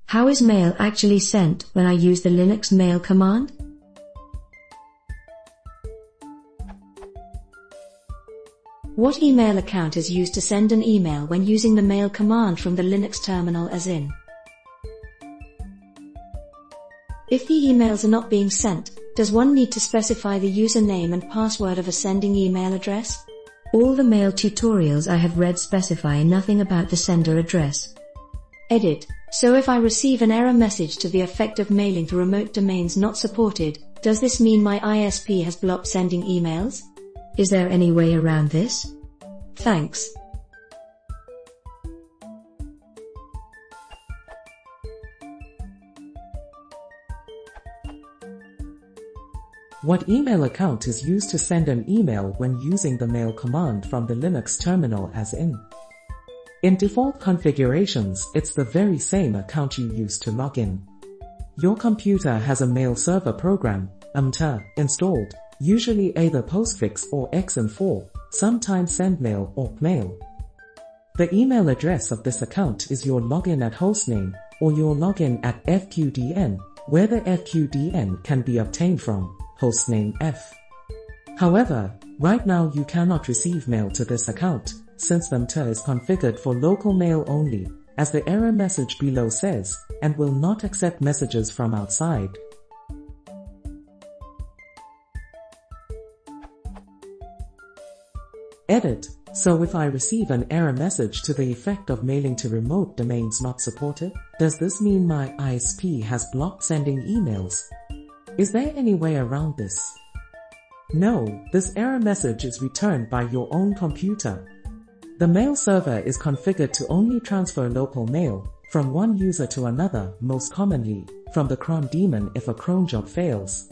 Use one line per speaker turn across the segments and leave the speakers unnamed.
How is mail actually sent when I use the Linux mail command? What email account is used to send an email when using the mail command from the Linux terminal as in? If the emails are not being sent, does one need to specify the username and password of a sending email address? All the mail tutorials I have read specify nothing about the sender address. Edit. So if I receive an error message to the effect of mailing to remote domains not supported, does this mean my ISP has blocked sending emails? Is there any way around this? Thanks.
What email account is used to send an email when using the mail command from the Linux terminal as in? In default configurations, it's the very same account you use to log in. Your computer has a mail server program, installed, usually either postfix or XM4, sometimes sendmail or mail. The email address of this account is your login at hostname, or your login at FQDN, where the FQDN can be obtained from hostname F. However, right now you cannot receive mail to this account, since the MTA is configured for local mail only, as the error message below says, and will not accept messages from outside. Edit. So if I receive an error message to the effect of mailing to remote domains not supported, does this mean my ISP has blocked sending emails? Is there any way around this? No, this error message is returned by your own computer. The mail server is configured to only transfer local mail from one user to another, most commonly from the cron daemon if a cron job fails.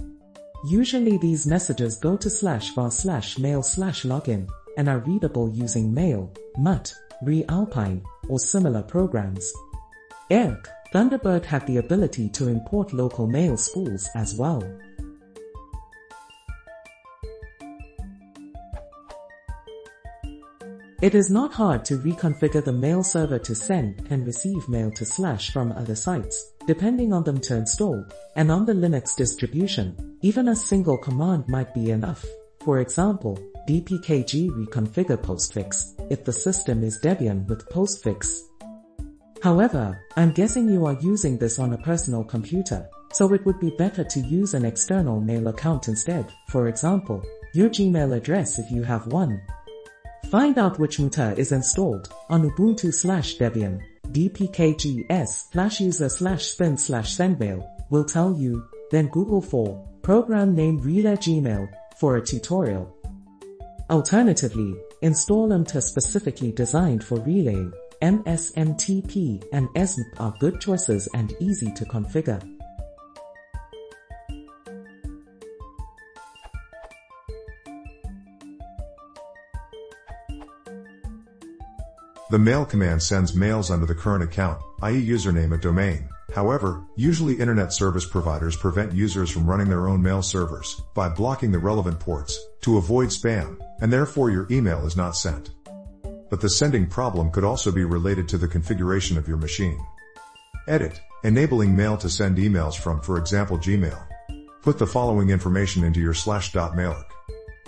Usually these messages go to /var/mail/login and are readable using Mail, Mutt, reAlpine, or similar programs. ERC, Thunderbird had the ability to import local mail spools as well. It is not hard to reconfigure the mail server to send and receive mail to / from other sites, depending on them to install, and on the Linux distribution, even a single command might be enough. For example, dpkg reconfigure postfix, if the system is Debian with postfix. However, I'm guessing you are using this on a personal computer, so it would be better to use an external mail account instead, for example, your Gmail address if you have one. Find out which MTA is installed on Ubuntu /Debian, dpkgs/user/spin/sendmail will tell you, then Google for program name Relay Gmail for a tutorial. Alternatively, install MTA specifically designed for relaying. MSMTP and SMP are good choices and easy to configure.
The mail command sends mails under the current account, i.e. username and domain. However, usually internet service providers prevent users from running their own mail servers by blocking the relevant ports to avoid spam, and therefore your email is not sent. But the sending problem could also be related to the configuration of your machine. Edit. Enabling mail to send emails from, for example, Gmail. Put the following information into your /.mailerc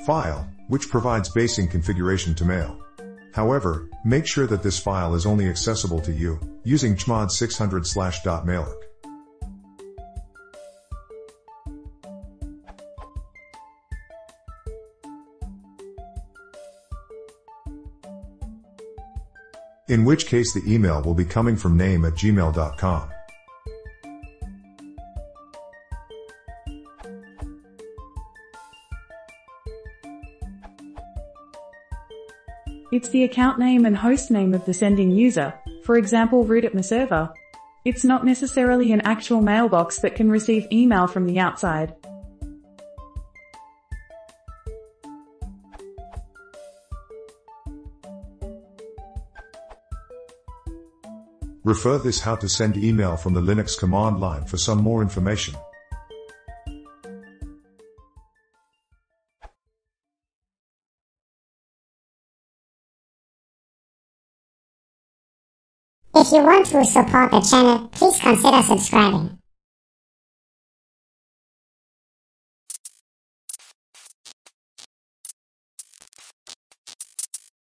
file, which provides basic configuration to mail. However, make sure that this file is only accessible to you, using chmod 600 /.mailerc. In which case the email will be coming from name@gmail.com.
It's the account name and host name of the sending user, for example root at my server. It's not necessarily an actual mailbox that can receive email from the outside.
Refer this how to send email from the Linux command line for some more information.
If you want to support the channel, please consider subscribing.